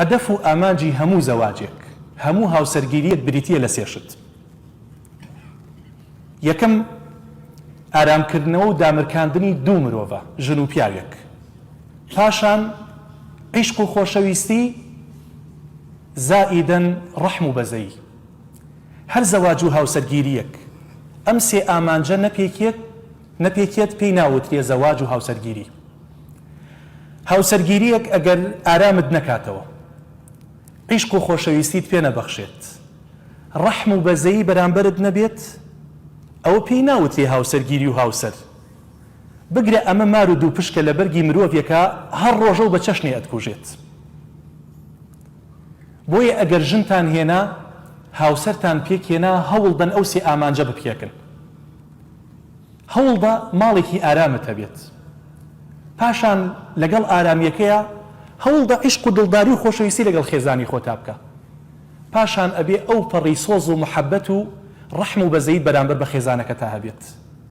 هەدەف و ئامانجی هەموو زەواجێک، هەموو هاوسەرگیریەک بریتیە لە سێشت. یەکەم ئارامکردنەوە و دامرکاندنی دوو مرۆڤە، ژن و پیاوێک. پاشان عیشق و خۆشەویستی زائیدەن ڕەحم و بەزەیی. هەر زەواج و هاوسەرگیریەک ئەم سێ ئامانجە نەپێکێت پێی ناوترێ زەواج و هاوسەرگیری. هاوسەرگیریەک ئەگەر ئارامت نەکاتەوە، عیشق و خۆشەویستیت پێ نەبەخشێت، ڕەحم و بەزەیی بەرامبەرت نەبێت، ئەوە پێی ناوترێ هاوسەرگیری و هاوسەر. بگرە ئەمە مار و دوو پشکە لە بەرگی مرۆڤێکە هەر ڕۆژە و بە چەشنێ ئەتکوژێت. بۆیە ئەگەر ژنتان هێنا، هاوسەرتان پێک هێنا، هەوڵدەن ئەو سێ ئامانجە بپێکن. هەوڵدا ماڵێکی ئارامت هەبێت. پاشان لەگەڵ ئارامیەکەیە هەوڵدا عیشق و دڵداری و خۆشەویستی لەگەڵ خێزانی خۆتا بکە. پاشان ئەبێ ئەو پەڕی سۆز و محەبەت و ڕەحم و بەزەیی بەرامبەر بە خێزانەکە تا هەبێت.